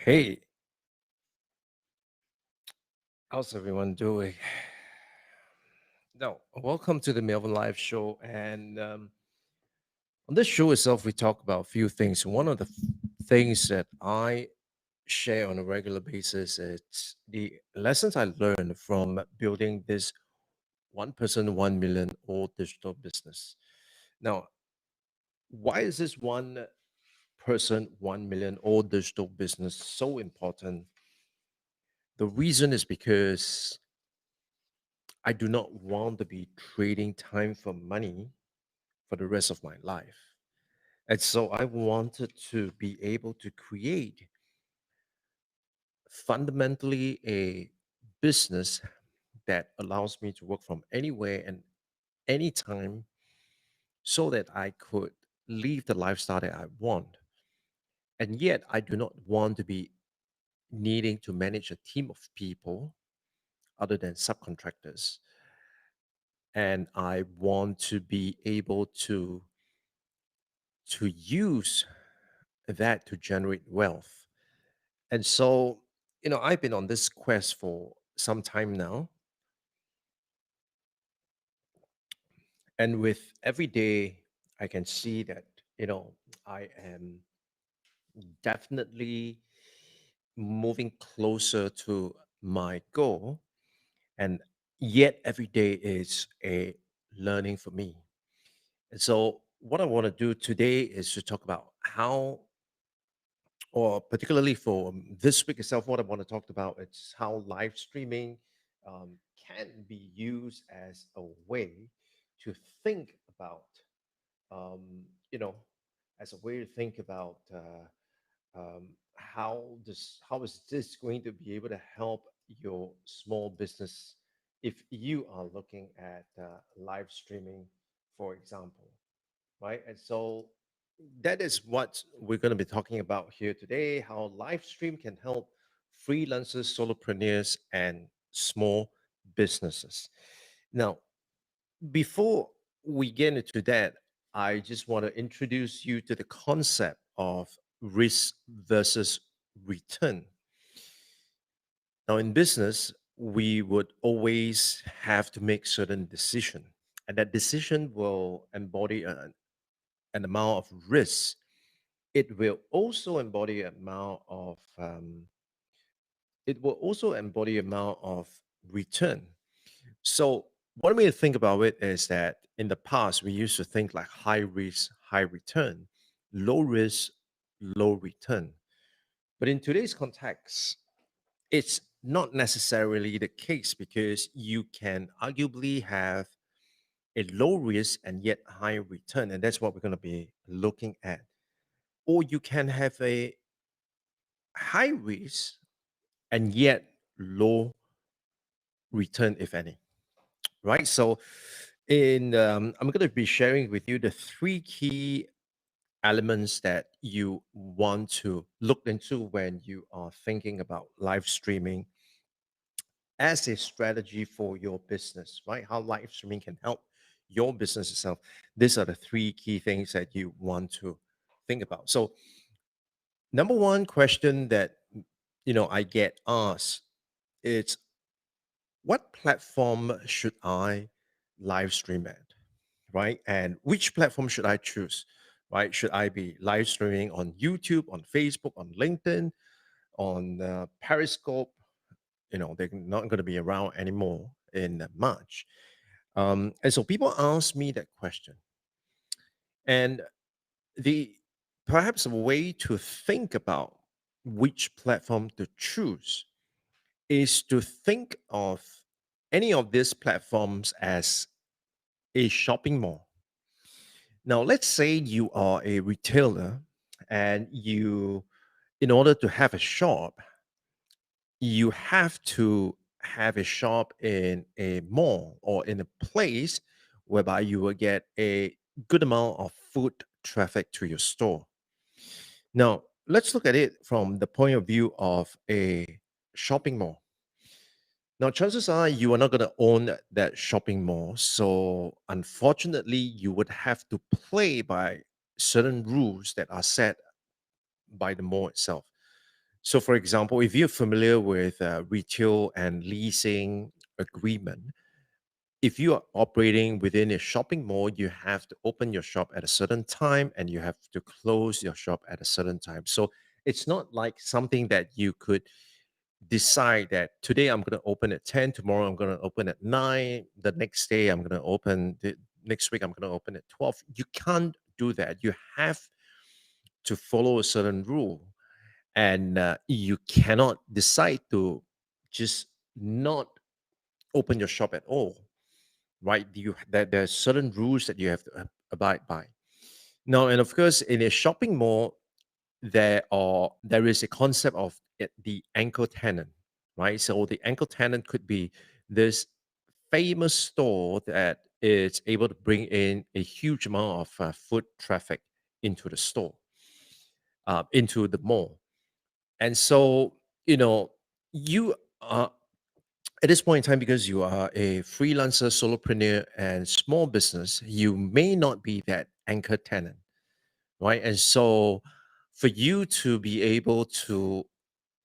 Hey, how's everyone doing? Now, welcome to the Melvin Live Show. And on this show itself, we talk about a few things. One of the things that I share on a regular basis is the lessons I learned from building this one person, 1 million old digital business. Now, why is this one person, 1 million old digital business so important? The reason is because I do not want to be trading time for money for the rest of my life. And so I wanted to be able to create fundamentally a business that allows me to work from anywhere and anytime so that I could live the lifestyle that I want. And yet, I do not want to be needing to manage a team of people other than subcontractors. And I want to be able to use that to generate wealth. And so, I've been on this quest for some time now. And with every day, I can see that, I am definitely moving closer to my goal. And yet, every day is a learning for me. And so, what I want to do today is to talk about how, or particularly for this week itself, what I want to talk about is how live streaming can be used as a way to think about, um, you know, as a way to think about how is this going to be able to help your small business if you are looking at live streaming, for example, right? And so that is what we're going to be talking about here today, how live stream can help freelancers, solopreneurs, and small businesses. Now, before we get into that, I just want to introduce you to the concept of risk versus return. Now, in business, we would always have to make certain decision, and that decision will embody an amount of risk. It will also embody amount of it will also embody amount of return. So one way to think about it is that in the past we used to think like high risk, high return, low risk, low return. But in today's context, it's not necessarily the case because you can arguably have a low risk and yet high return. And that's what we're going to be looking at. Or you can have a high risk and yet low return, if any, right? So, I'm going to be sharing with you the three key elements that you want to look into when you are thinking about live streaming as a strategy for your business, right? How live streaming can help your business itself. These are the three key things that you want to think about. So, number one question that I get asked is, what platform should I live stream at, right? And which platform should I choose, right? Should I be live streaming on YouTube, on Facebook, on LinkedIn, on Periscope? They're not going to be around anymore in March. And so people ask me that question. And the perhaps a way to think about which platform to choose is to think of any of these platforms as a shopping mall. Now, let's say you are a retailer and in order to have a shop, you have to have a shop in a mall or in a place whereby you will get a good amount of foot traffic to your store. Now, let's look at it from the point of view of a shopping mall. Now, chances are you are not going to own that shopping mall. So, unfortunately, you would have to play by certain rules that are set by the mall itself. So, for example, if you're familiar with retail and leasing agreement, if you are operating within a shopping mall, you have to open your shop at a certain time and you have to close your shop at a certain time. So it's not like something that you could decide that today I'm going to open at 10, tomorrow I'm going to open at 9, the next day I'm going to open, the next week I'm going to open at 12. You can't do that. You have to follow a certain rule, and you cannot decide to just not open your shop at all, right? You that there are certain rules that you have to abide by. Now, and of course, in a shopping mall, there is a concept of the anchor tenant, right? So the anchor tenant could be this famous store that is able to bring in a huge amount of foot traffic into the store, into the mall. And so, you know, you are at this point in time, because you are a freelancer, solopreneur, and small business, you may not be that anchor tenant, right? And so, for you to be able to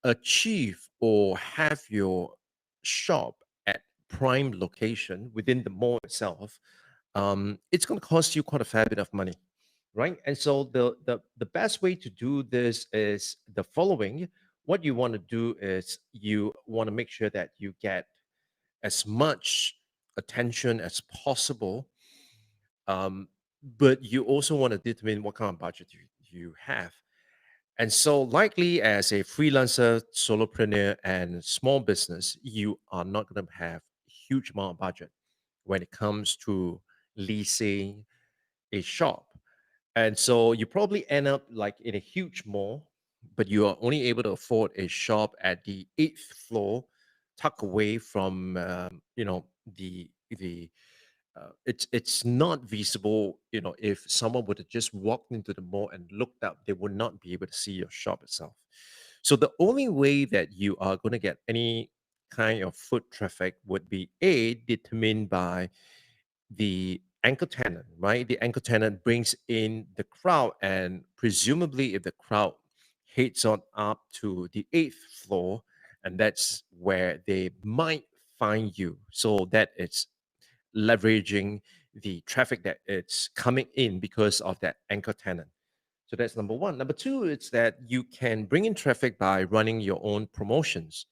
achieve or have your shop at prime location within the mall itself, it's going to cost you quite a fair bit of money, right? And so the best way to do this is the following. What you want to do is you want to make sure that you get as much attention as possible, um, but you also want to determine what kind of budget you have. And so, likely as a freelancer, solopreneur, and small business, you are not going to have a huge amount of budget when it comes to leasing a shop. And so you probably end up like in a huge mall, but you are only able to afford a shop at the eighth floor, tucked away from the it's not feasible. If someone would have just walked into the mall and looked up, they would not be able to see your shop itself. So the only way that you are going to get any kind of foot traffic would be determined by the anchor tenant, right? The anchor tenant brings in the crowd, and presumably, if the crowd heads on up to the eighth floor, and that's where they might find you. So that it's leveraging the traffic that it's coming in because of that anchor tenant. So that's number one. Number two is that you can bring in traffic by running your own promotions.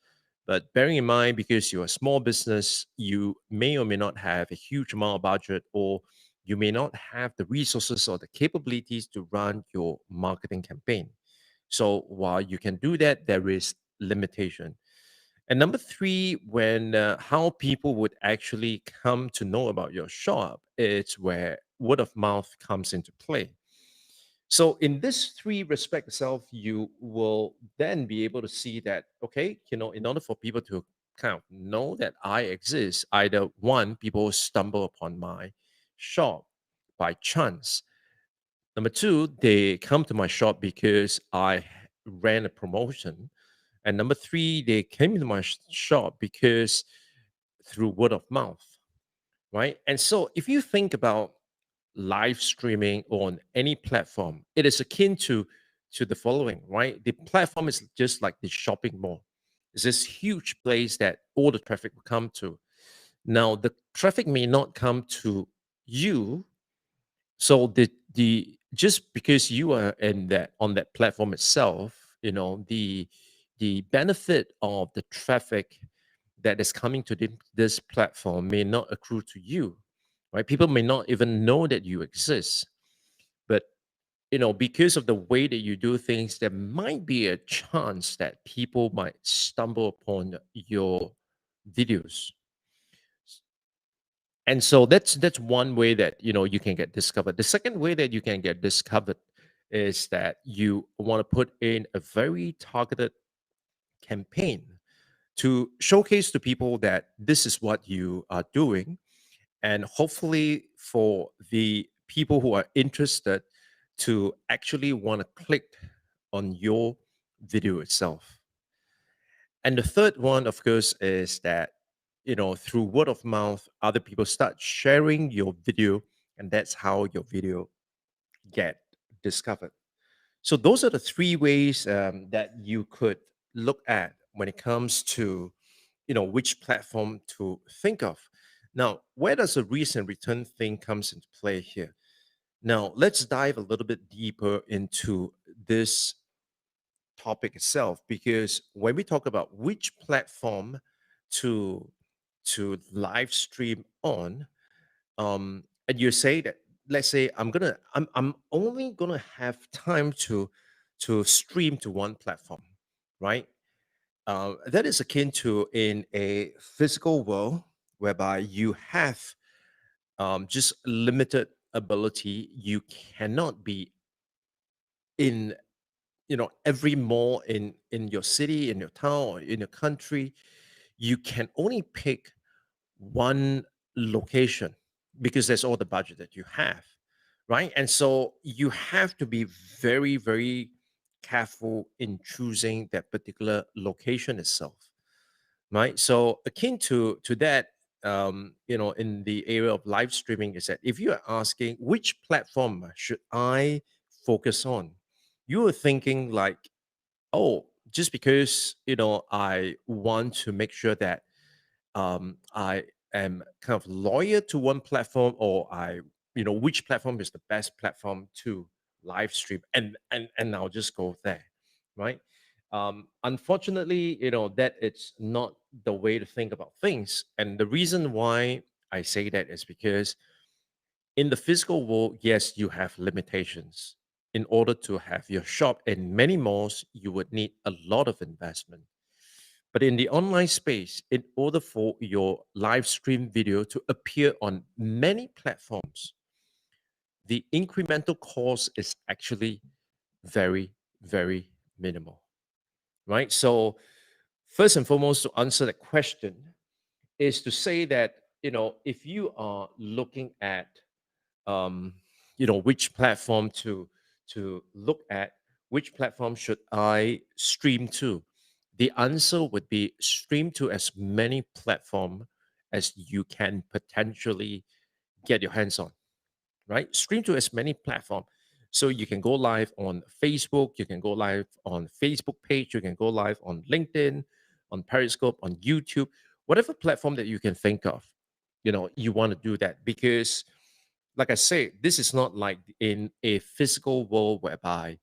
But bearing in mind, because you're a small business, you may or may not have a huge amount of budget, or you may not have the resources or the capabilities to run your marketing campaign. So while you can do that, there is limitation. And number three, when how people would actually come to know about your shop, it's where word of mouth comes into play. So in this three respect itself, you will then be able to see that, okay, in order for people to kind of know that I exist, either one, people stumble upon my shop by chance. Number two, they come to my shop because I ran a promotion. And number three, they came into my shop because through word of mouth, right? And so if you think about live streaming on any platform, it is akin to the following, right? The platform is just like the shopping mall. It's this huge place that all the traffic will come to. Now, the traffic may not come to you, so the just because you are in that on that platform itself, the benefit of the traffic that is coming to this platform may not accrue to you, right? People may not even know that you exist, but because of the way that you do things, there might be a chance that people might stumble upon your videos. And so that's one way that you can get discovered. The second way that you can get discovered is that you want to put in a very targeted campaign to showcase to people that this is what you are doing, and hopefully for the people who are interested to actually want to click on your video itself. And the third one, of course, is that through word of mouth, other people start sharing your video, and that's how your video get discovered. So those are the three ways that you could look at when it comes to which platform to think of. Now, where does the risk and return thing comes into play here? Now, let's dive a little bit deeper into this topic itself, because when we talk about which platform to live stream on, and you say that, let's say I'm only gonna have time to stream to one platform, right? That is akin to in a physical world whereby you have just limited ability. You cannot be in every mall in your city, in your town, or in your country. You can only pick one location because that's all the budget that you have, right? And so you have to be very, very careful in choosing that particular location itself, right? So akin to that, in the area of live streaming, is that if you are asking which platform should I focus on, you are thinking like, oh, just because I want to make sure that I am kind of loyal to one platform, or which platform is the best platform to live stream, and I'll just go there, right? Unfortunately, that it's not the way to think about things, and the reason why I say that is because in the physical world, yes, you have limitations. In order to have your shop in many malls, you would need a lot of investment. But in the online space, in order for your live stream video to appear on many platforms, the incremental cost is actually very, very minimal, right? So, first and foremost, to answer the question, is to say that, if you are looking at which platform to look at, which platform should I stream to, the answer would be stream to as many platform as you can potentially get your hands on, right? Stream to as many platform. So you can go live on Facebook, you can go live on Facebook page, you can go live on LinkedIn, on Periscope, on YouTube, whatever platform that you can think of. You want to do that because, like I say, this is not like in a physical world whereby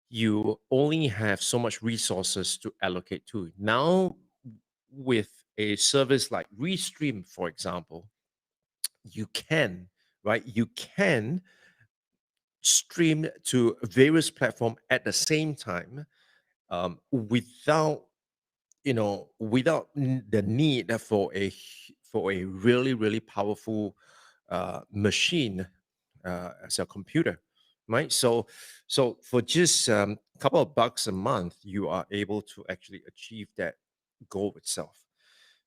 you only have so much resources to allocate to. Now, with a service like Restream, for example, you can, right? You can stream to various platforms at the same time, without the need for a really, really powerful machine, as a computer, right? So for just a couple of bucks a month, you are able to actually achieve that goal itself,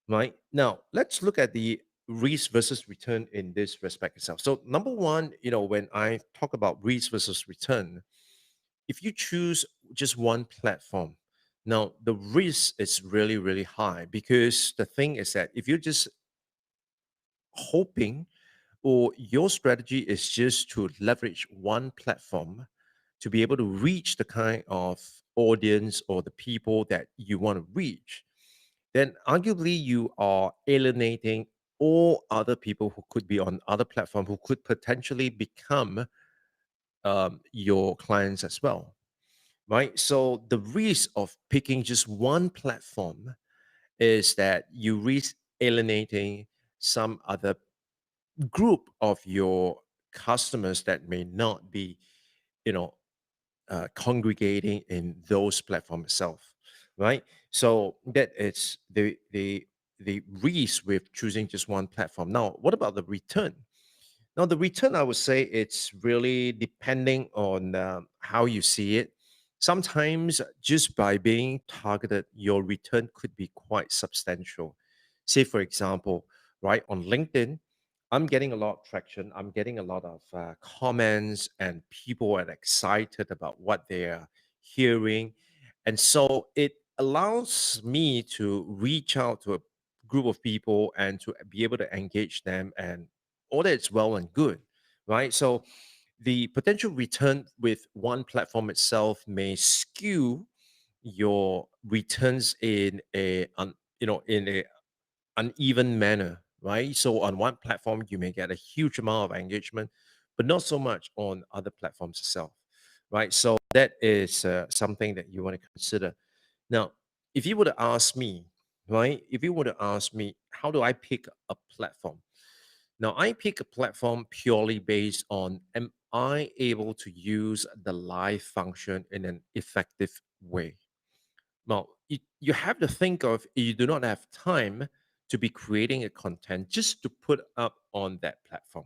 right? Now let's look at the risk versus return in this respect itself. So number one, when I talk about risk versus return, if you choose just one platform, now the risk is really, really high, because the thing is that if you're just hoping, or your strategy is just to leverage one platform to be able to reach the kind of audience or the people that you want to reach, then arguably you are alienating all other people who could be on other platforms, who could potentially become your clients as well, right? So the risk of picking just one platform is that you risk alienating some other group of your customers that may not be, you know, congregating in those platforms itself, right? So that is the risk with choosing just one platform. Now, what about the return? Now, the return, I would say it's really depending on how you see it. Sometimes just by being targeted, your return could be quite substantial. Say, for example, right, on LinkedIn, I'm getting a lot of traction. I'm getting a lot of comments, and people are excited about what they're hearing. And so it allows me to reach out to a group of people and to be able to engage them, and all that is well and good, right? So the potential return with one platform itself may skew your returns in in a uneven manner, right? So on one platform, you may get a huge amount of engagement, but not so much on other platforms itself, right? So that is something that you want to consider. Now, if you were to ask me, right, if you were to ask me, how do I pick a platform? Now, I pick a platform purely based on am I able to use the live function in an effective way? Now, you have to think of you do not have time to be creating a content just to put up on that platform.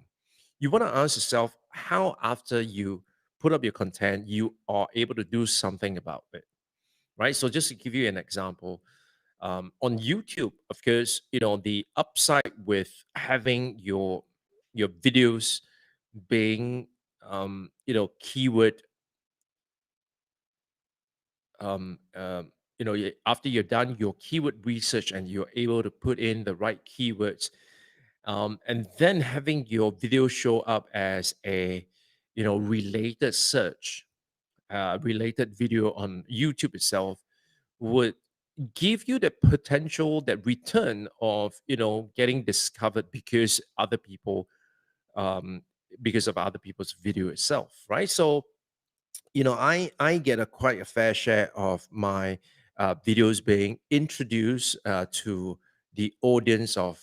You want to ask yourself how, after you put up your content, you are able to do something about it, right? So, just to give you an example, on YouTube, of course, the upside with having your videos being keyword after you're done your keyword research and you're able to put in the right keywords, and then having your video show up as a related search, related video on YouTube itself would give you the potential, that return of getting discovered um because of other people's video itself, right? So I get a quite a fair share of my videos being introduced to the audience of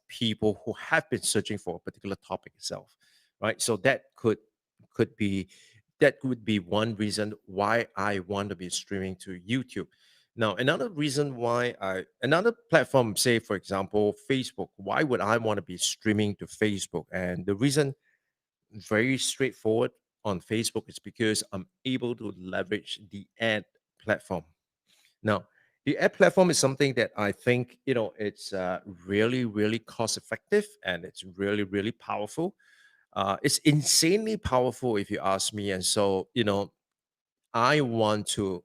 people who have been searching for a particular topic itself, right? So could be that would be one reason why I want to be streaming to YouTube. Now, another platform, say for example, Facebook. Why would I want to be streaming to Facebook? And the reason, very straightforward, on Facebook is because I'm able to leverage the ad platform. Now, the ad platform is something that I think it's really, really cost effective, and it's really, really powerful. It's insanely powerful if you ask me. And so I want to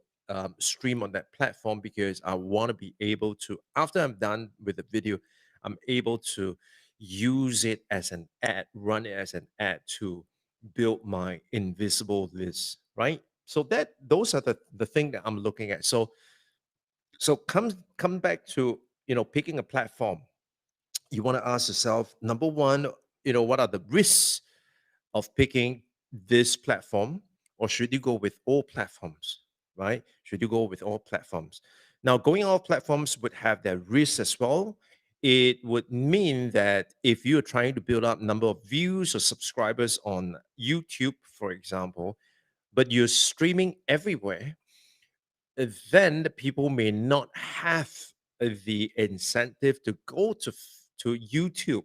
stream on that platform because I want to be able to, after I'm done with the video, I'm able to use it as an ad, run it as an ad to build my invisible list, right? So those are the thing that I'm looking at. So come back to picking a platform. You want to ask yourself, number one, what are the risks of picking this platform, or should you go with all platforms, right? Should you go with all platforms? Now, going all platforms would have their risks as well. It would mean that if you're trying to build up number of views or subscribers on YouTube, for example, but you're streaming everywhere, then the people may not have the incentive to go to YouTube,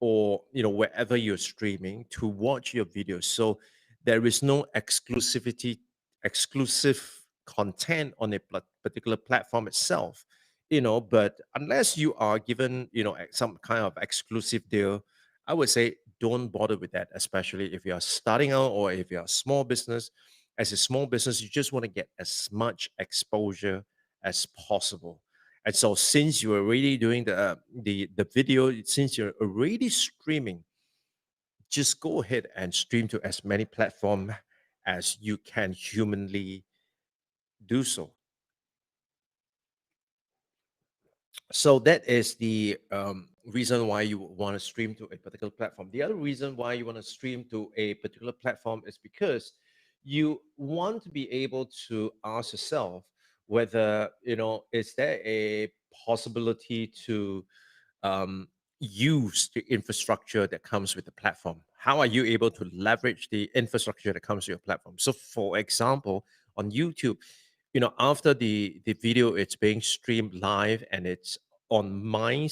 or wherever you're streaming, to watch your videos. So there is no exclusive content on a particular platform itself. But unless you are given some kind of exclusive deal, I would say don't bother with that, especially if you are starting out or if you're a small business. As a small business, you just want to get as much exposure as possible. And so, since you're already doing the video, since you're already streaming, just go ahead and stream to as many platforms as you can humanly do so. So that is the reason why you want to stream to a particular platform. The other reason why you want to stream to a particular platform is because you want to be able to ask yourself whether is there a possibility to use the infrastructure that comes with the platform. How are you able to leverage the infrastructure that comes with your platform? So, for example, on YouTube, after the video it's being streamed live and it's on my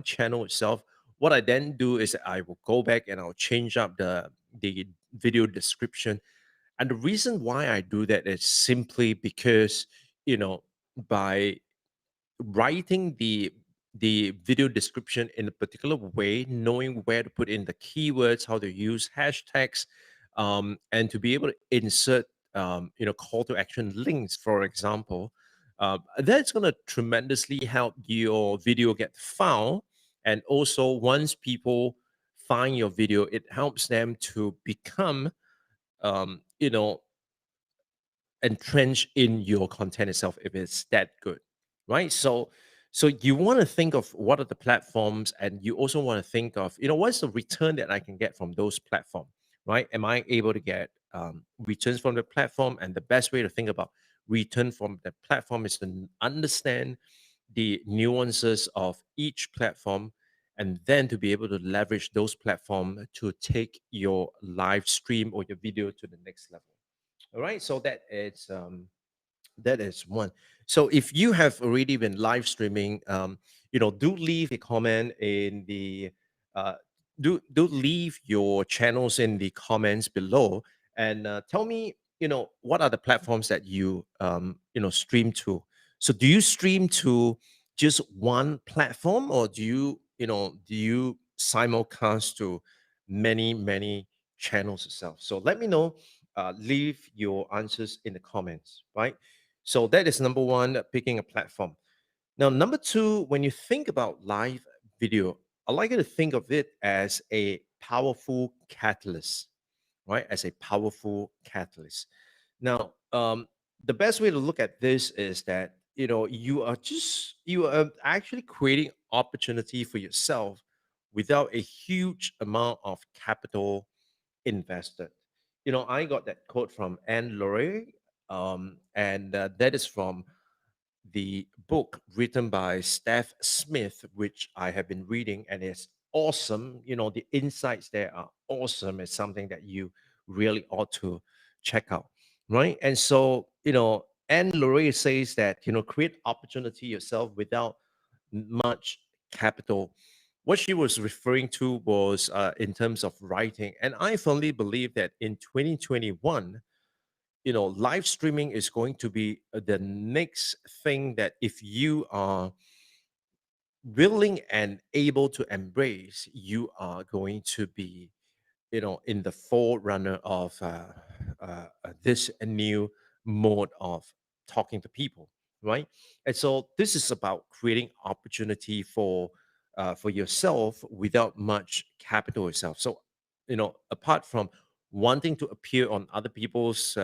channel itself, what I then do is I will go back and I'll change up the video description. And the reason why I do that is simply because by writing the video description in a particular way, knowing where to put in the keywords, how to use hashtags, and to be able to insert call to action links, for example, that's going to tremendously help your video get found. And also, once people find your video, it helps them to become um, you know entrenched in your content itself if it's that good, right? So you want to think of what are the platforms, and you also want to think of, what's the return that I can get from those platforms, right? Am I able to get returns from the platform? And the best way to think about return from the platform is to understand the nuances of each platform, and then to be able to leverage those platforms to take your live stream or your video to the next level. All right, so that is one. So if you have already been live streaming, do leave a comment in the uh, do leave your channels in the comments below, and tell me, what are the platforms that you stream to. So do you stream to just one platform, or do you simulcast to many channels itself? So let me know. Leave your answers in the comments, right? So that is number one, picking a platform. Now, number two, when you think about live video, I like you to think of it as a powerful catalyst, right? As a powerful catalyst. Now, the best way to look at this is that you are actually creating opportunity for yourself without a huge amount of capital invested. I got that quote from Anne Laurie, and that is from the book written by Steph Smith, which I have been reading, and it's awesome. The insights there are awesome. It's something that you really ought to check out, right? And so, Anne Laurie says that, create opportunity yourself without much capital. What she was referring to was in terms of writing. And I firmly believe that in 2021, live streaming is going to be the next thing that, if you are willing and able to embrace, you are going to be in the forerunner of this new mode of talking to people, right? And so this is about creating opportunity for yourself without much capital itself. So, apart from wanting to appear on other people's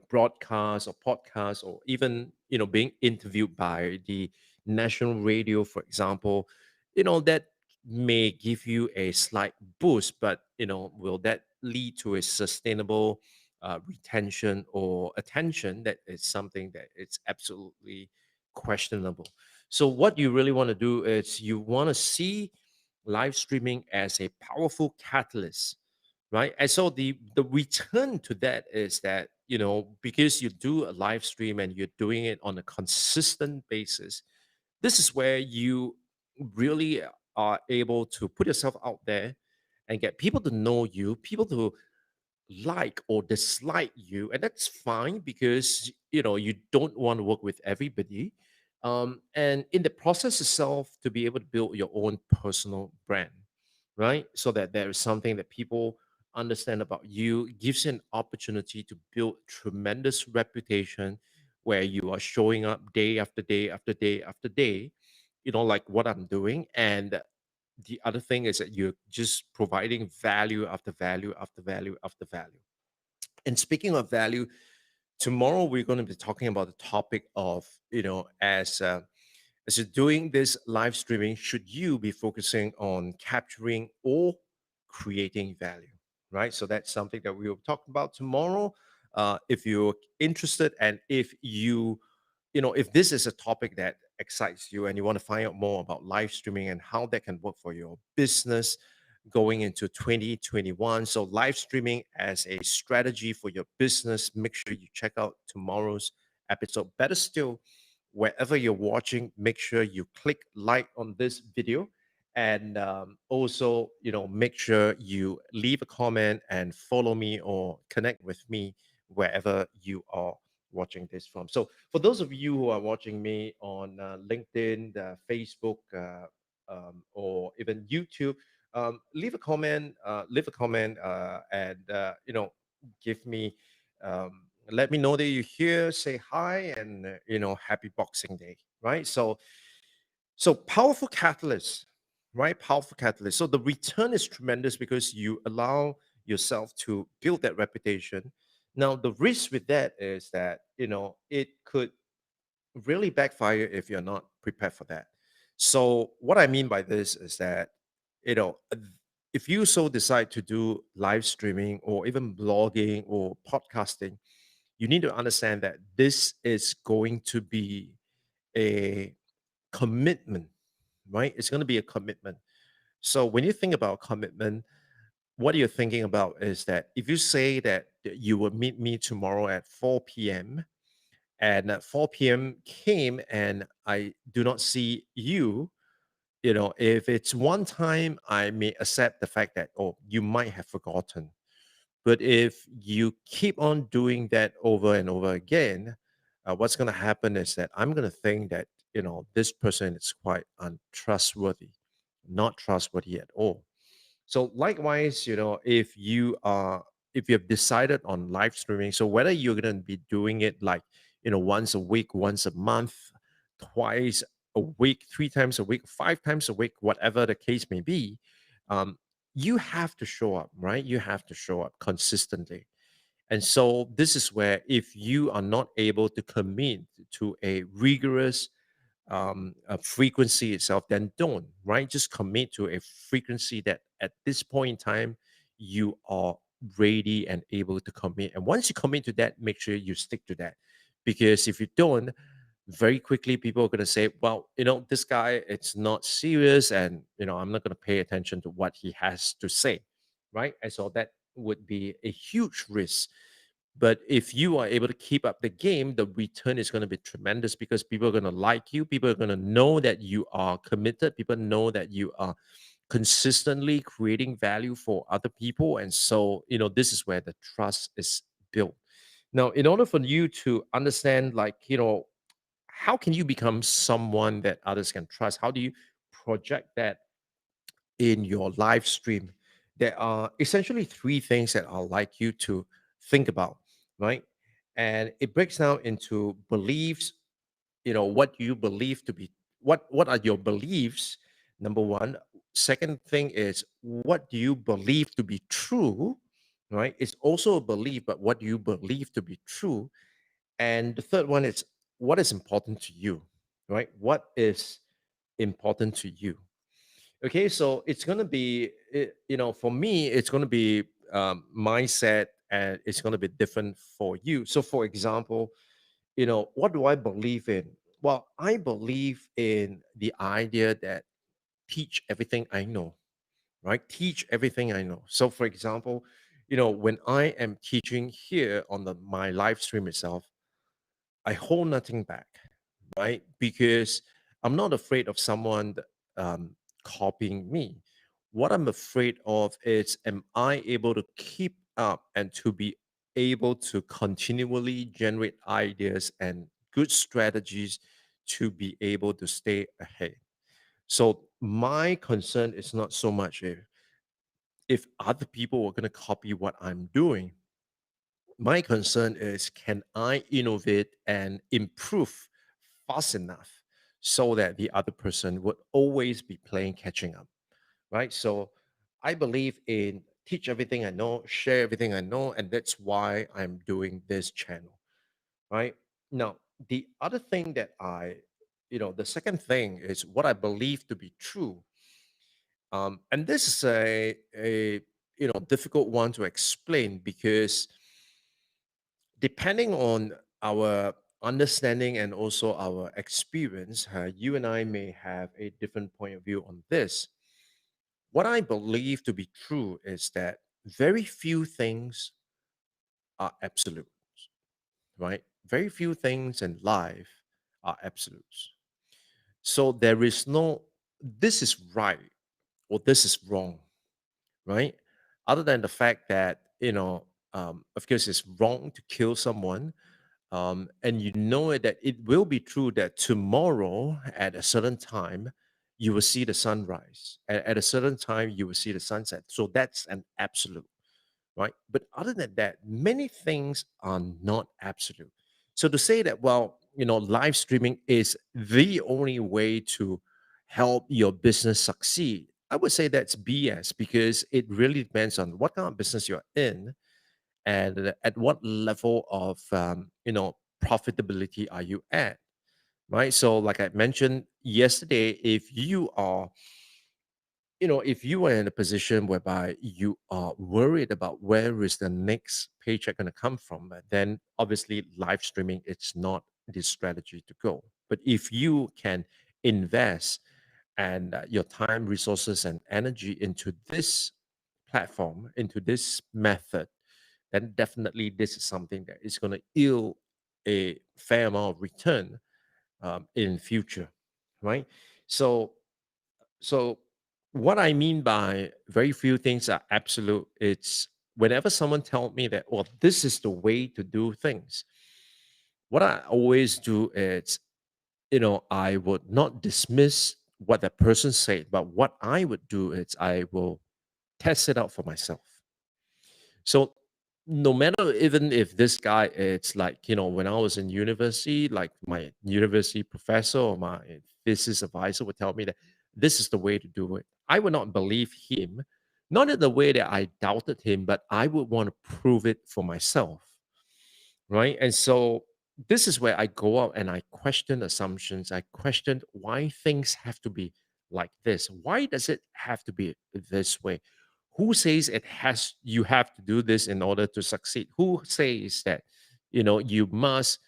broadcasts or podcasts, or even being interviewed by the national radio, for example, that may give you a slight boost, but will that lead to a sustainable retention or attention? That is something that it's absolutely questionable. So what you really want to do is you want to see live streaming as a powerful catalyst, right? And so the return to that is that, because you do a live stream and you're doing it on a consistent basis, this is where you really are able to put yourself out there and get people to know you, people to like or dislike you, and that's fine, because you don't want to work with everybody. And in the process itself, to be able to build your own personal brand, right? So that there is something that people understand about you, gives you an opportunity to build tremendous reputation, where you are showing up day after day after day after day, like what I'm doing. And the other thing is that you're just providing value after value after value after value. And speaking of value, tomorrow we're going to be talking about the topic of, as you're doing this live streaming, should you be focusing on capturing or creating value, right? So that's something that we will talk about tomorrow. If you're interested, and if this is a topic that excites you, and you want to find out more about live streaming and how that can work for your business going into 2021. So, live streaming as a strategy for your business, make sure you check out tomorrow's episode. Better still, wherever you're watching, make sure you click like on this video. And also, make sure you leave a comment and follow me or connect with me wherever you are watching this from. So, for those of you who are watching me on LinkedIn, Facebook, or even YouTube, leave a comment, and give me, let me know that you're here. Say hi, and happy Boxing Day, right? So powerful catalyst, right? Powerful catalyst. So the return is tremendous because you allow yourself to build that reputation. Now, the risk with that is that, it could really backfire if you're not prepared for that. So, what I mean by this is that, you know, if you so decide to do live streaming or even blogging or podcasting, you need to understand that this is going to be a commitment, right? It's going to be a commitment. So, when you think about commitment, what you're thinking about is that if you say that you will meet me tomorrow at 4 p.m., and at 4 p.m. came and I do not see you, if it's one time, I may accept the fact that, oh, you might have forgotten. But if you keep on doing that over and over again, what's going to happen is that I'm going to think that, this person is quite untrustworthy, not trustworthy at all. So likewise, if you have decided on live streaming, so whether you're going to be doing it like, once a week, once a month, twice a week, 3 times a week, 5 times a week, whatever the case may be, um, you have to show up, right? You have to show up consistently. And so this is where if you are not able to commit to a rigorous frequency itself, then don't, right? Just commit to a frequency that at this point in time you are ready and able to commit. And once you commit to that, make sure you stick to that. Because if you don't, very quickly people are going to say, well, this guy, it's not serious, and I'm not going to pay attention to what he has to say, right? And so that would be a huge risk. But if you are able to keep up the game, the return is going to be tremendous because people are going to like you. People are going to know that you are committed. People know that you are consistently creating value for other people. And so, this is where the trust is built. Now, in order for you to understand, like, how can you become someone that others can trust? How do you project that in your live stream? There are essentially three things that I'd like you to think about, right? And it breaks down into beliefs. What you believe to be, what are your beliefs? Number one. Second thing is, what do you believe to be true? Right? It's also a belief, but what do you believe to be true? And the third one is, what is important to you? Right? What is important to you? Okay, so it's going to be, for me, it's going to be mindset, and it's going to be different for you. So, for example, what do I believe in? Well, I believe in the idea that teach everything I know, right? Teach everything I know. So, for example, when I am teaching here on my live stream itself, I hold nothing back, right? Because I'm not afraid of someone copying me. What I'm afraid of is, am I able to keep up and to be able to continually generate ideas and good strategies to be able to stay ahead? So my concern is not so much if other people are going to copy what I'm doing. My concern is, can I innovate and improve fast enough so that the other person would always be playing catching up, right? So I believe in teach everything I know, share everything I know, and that's why I'm doing this channel, right? Now, the other thing that the second thing is what I believe to be true. And this is a difficult one to explain because depending on our understanding and also our experience, you and I may have a different point of view on this. What I believe to be true is that very few things are absolute, right? Very few things in life are absolutes. So there is no, this is right or this is wrong, right? Other than the fact that, of course, it's wrong to kill someone. And you know it, that it will be true that tomorrow at a certain time you will see the sunrise. At a certain time you will see the sunset. So that's an absolute, right? But other than that, many things are not absolute. So to say that, well, live streaming is the only way to help your business succeed, I would say that's BS because it really depends on what kind of business you're in and at what level of profitability are you at, right? So like I mentioned yesterday, if you are in a position whereby you are worried about where is the next paycheck going to come from, then obviously live streaming it's not the strategy to go. But if you can invest and your time, resources, and energy into this platform, into this method, then definitely this is something that is going to yield a fair amount of return in future, right? So so, what I mean by very few things are absolute, it's whenever someone tells me that, well, this is the way to do things, what I always do is, I would not dismiss what that person said, but what I would do is I will test it out for myself. So no matter even if this guy it's like when I was in university, like my university professor or my thesis advisor would tell me that this is the way to do it, I would not believe him, not in the way that I doubted him, but I would want to prove it for myself, right? And so this is where I go out and I question assumptions. I question why things have to be like this. Why does it have to be this way? Who says it has you have to do this in order to succeed? Who says that you must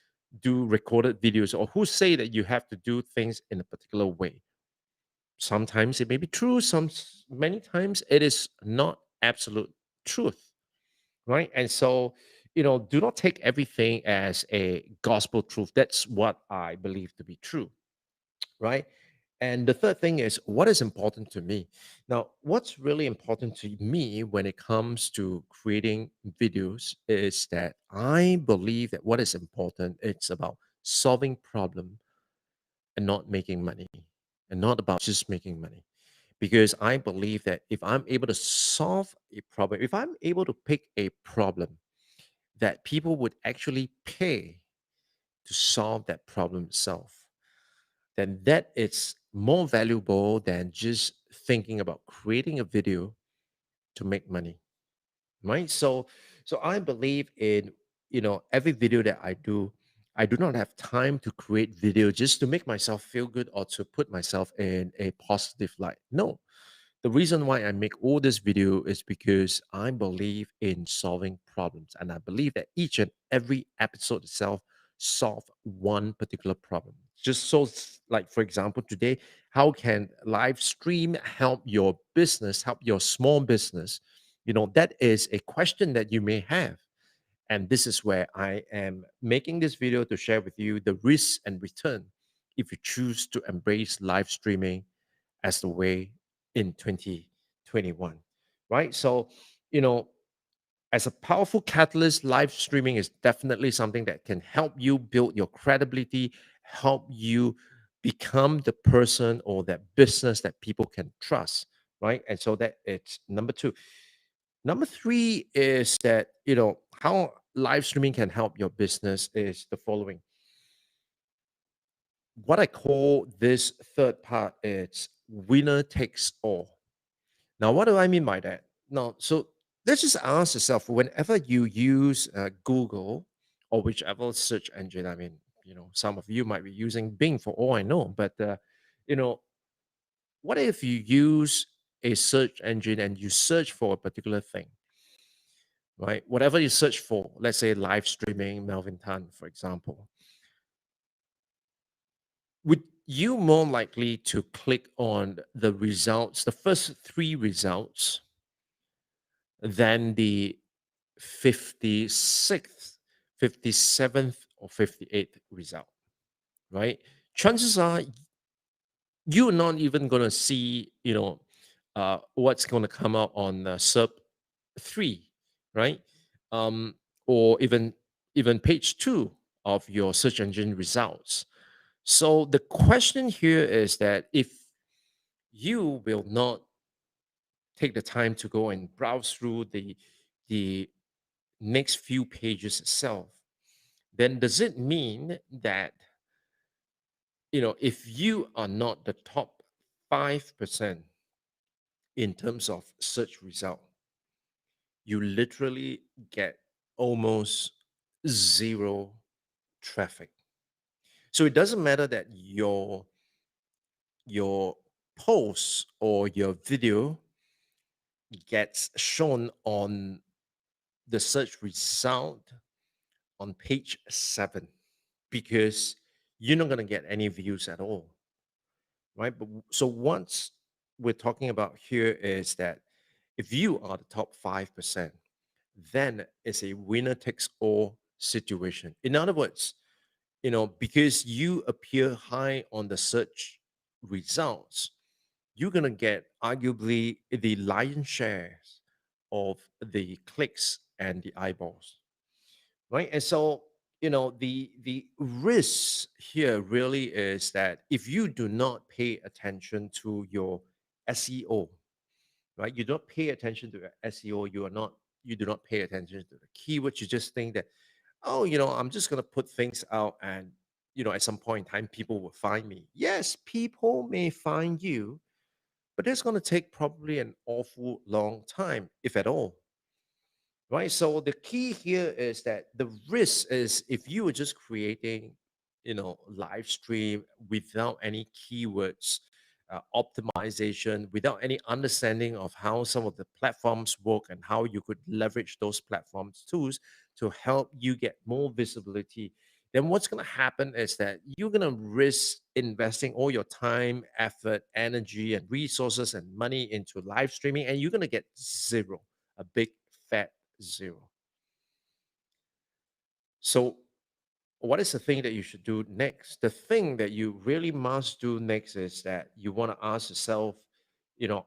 do recorded videos, or who say that you have to do things in a particular way? Sometimes it may be true, many times it is not absolute truth, right? And so, do not take everything as a gospel truth. That's what I believe to be true, right? And the third thing is what is important to me. Now, what's really important to me when it comes to creating videos is that I believe that what is important, it's about solving problem and not making money, and not about just making money. Because I believe that if I'm able to solve a problem, if I'm able to pick a problem that people would actually pay to solve that problem itself, then that is more valuable than just thinking about creating a video to make money, right? So I believe in every video that I do not have time to create video just to make myself feel good or to put myself in a positive light. No, the reason why I make all this video is because I believe in solving problems, and I believe that each and every episode itself solve one particular problem. Just so, like for example, today, how can live stream help your business, help your small business? That is a question that you may have, and this is where I am making this video to share with you the risk and return if you choose to embrace live streaming as the way in 2021, right? So, you know, as a powerful catalyst, live streaming is definitely something that can help you build your credibility, help you become the person or that business that people can trust, right? And so that it's number two. Number three is that, how live streaming can help your business is the following. What I call this third part is winner takes all. Now, what do I mean by that? Now, so let's just ask yourself whenever you use Google or whichever search engine, I mean, some of you might be using Bing for all I know, but, you know, what if you use a search engine and you search for a particular thing, right? Whatever you search for, let's say live streaming, Melvin Tan, for example, would you more likely to click on the results, the first three results, than the 56th, 57th, or 58th result, right? Chances are you're not even going to see, what's going to come out on sub three, right? Um, or even page two of your search engine results. So the question here is that if you will not take the time to go and browse through the next few pages itself, then does it mean that if you are not the top 5% in terms of search result, you literally get almost zero traffic. So it doesn't matter that your post or your video gets shown on the search result on page 7, because you're not going to get any views at all, right? So once we're talking about here is that if you are the top 5%, then it's a winner takes all situation. In other words, because you appear high on the search results, you're going to get arguably the lion's shares of the clicks and the eyeballs, right? And so, the risk here really is that if you do not pay attention to your SEO, right? You don't pay attention to your SEO, you do not pay attention to the keywords. You just think that, oh, I'm just going to put things out, and at some point in time people will find me. Yes, people may find you, but it's going to take probably an awful long time, if at all, right? So the key here is that the risk is if you are just creating, live stream without any keywords optimization, without any understanding of how some of the platforms work and how you could leverage those platforms tools to help you get more visibility, then what's going to happen is that you're going to risk investing all your time, effort, energy, and resources and money into live streaming, and you're going to get zero, a big fat zero. So, what is the thing that you should do next? The thing that you really must do next is that you want to ask yourself,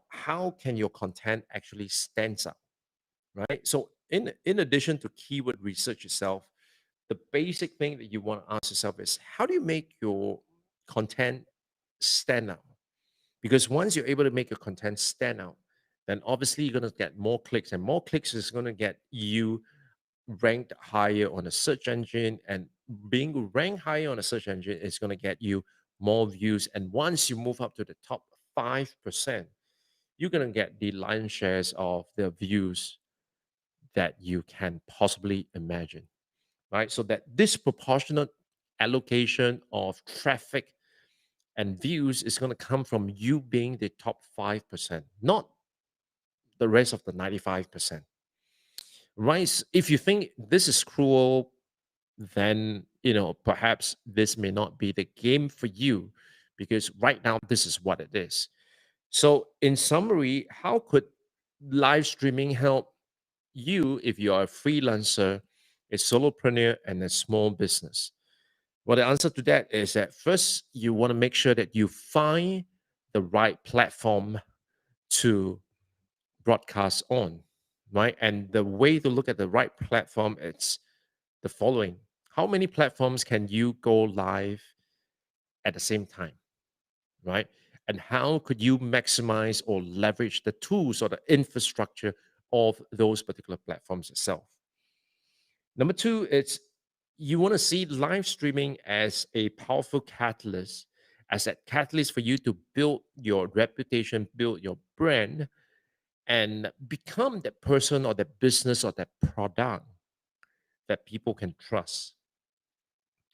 how can your content actually stands out, right? So, in addition to keyword research itself, the basic thing that you want to ask yourself is, how do you make your content stand out? Because once you're able to make your content stand out, then obviously you're going to get more clicks, and more clicks is going to get you ranked higher on a search engine, and being ranked higher on a search engine is going to get you more views. And once you move up to the top 5%, you're going to get the lion's shares of the views that you can possibly imagine, right? So that disproportionate allocation of traffic and views is going to come from you being the top 5%, not the rest of the 95%, right? If you think this is cruel, then perhaps this may not be the game for you, because right now this is what it is. So in summary, how could live streaming help you if you are a freelancer, a solopreneur, and a small business? Well, the answer to that is that first you want to make sure that you find the right platform to broadcast on, right? And the way to look at the right platform is the following: how many platforms can you go live at the same time, right? And how could you maximize or leverage the tools or the infrastructure of those particular platforms itself? Number two, it's you want to see live streaming as a powerful catalyst, as a catalyst for you to build your reputation, build your brand, and become that person or that business or that product that people can trust,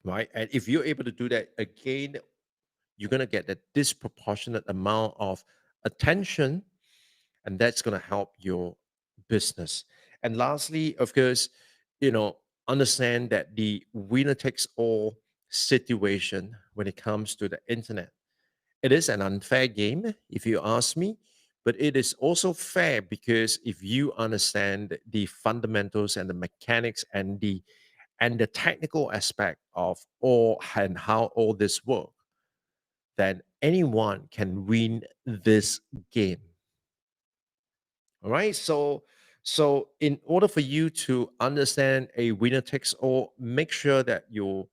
right? And if you're able to do that, again, you're going to get a disproportionate amount of attention, and that's going to help your business. And lastly, of course, understand that the winner takes all situation when it comes to the internet, it is an unfair game, if you ask me, but it is also fair because if you understand the fundamentals and the mechanics and the technical aspect of all and how all this work, then anyone can win this game. All right. So in order for you to understand a winner takes all, make sure that your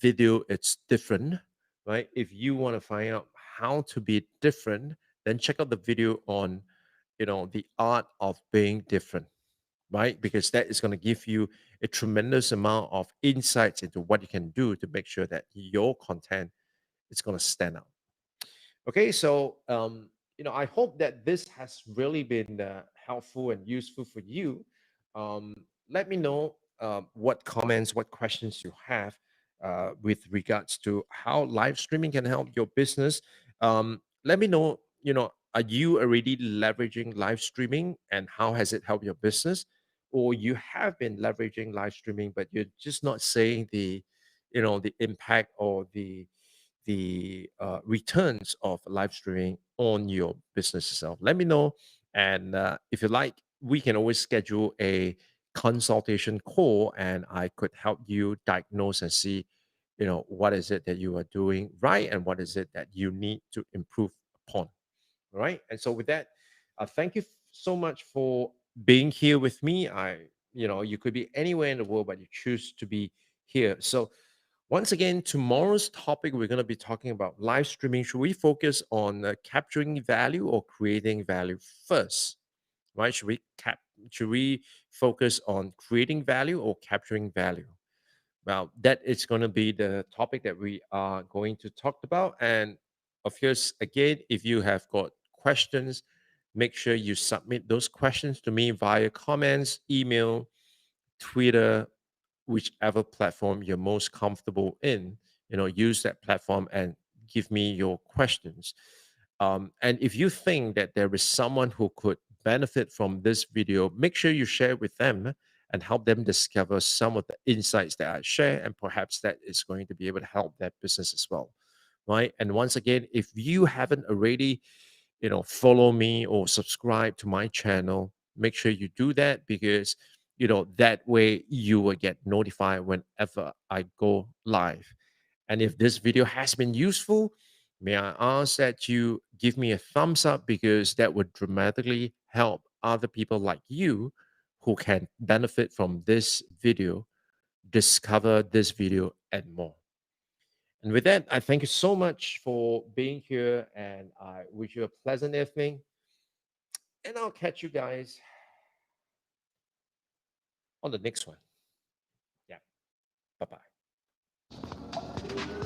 video it's different, right? If you want to find out how to be different, then check out the video on the art of being different, right? Because that is going to give you a tremendous amount of insights into what you can do to make sure that your content is going to stand out. Okay, so I hope that this has really been helpful and useful for you. Um, Let me know what comments, what questions you have with regards to how live streaming can help your business. Let me know, are you already leveraging live streaming and how has it helped your business? Or you have been leveraging live streaming, but you're just not saying the impact or the returns of live streaming on your business itself. Let me know, and if you like, we can always schedule a consultation call, and I could help you diagnose and see, what is it that you are doing right and what is it that you need to improve upon. All right. And so with that, thank you so much for being here with me. You could be anywhere in the world, but you choose to be here. So once again, tomorrow's topic, we're going to be talking about live streaming. Should we focus on capturing value or creating value first? Right? Should we focus on creating value or capturing value? Well, that is going to be the topic that we are going to talk about. And of course, again, if you have got questions, make sure you submit those questions to me via comments, email, Twitter, whichever platform you're most comfortable in. Use that platform and give me your questions. And if you think that there is someone who could benefit from this video, make sure you share it with them and help them discover some of the insights that I share, and perhaps that is going to be able to help their business as well. Right. And once again, if you haven't already, follow me or subscribe to my channel, make sure you do that, because that way you will get notified whenever I go live. And if this video has been useful, may I ask that you give me a thumbs up, because that would dramatically help other people like you who can benefit from this video discover this video and more. And with that, I thank you so much for being here, and I wish you a pleasant evening. And I'll catch you guys on the next one. Yeah. Bye bye.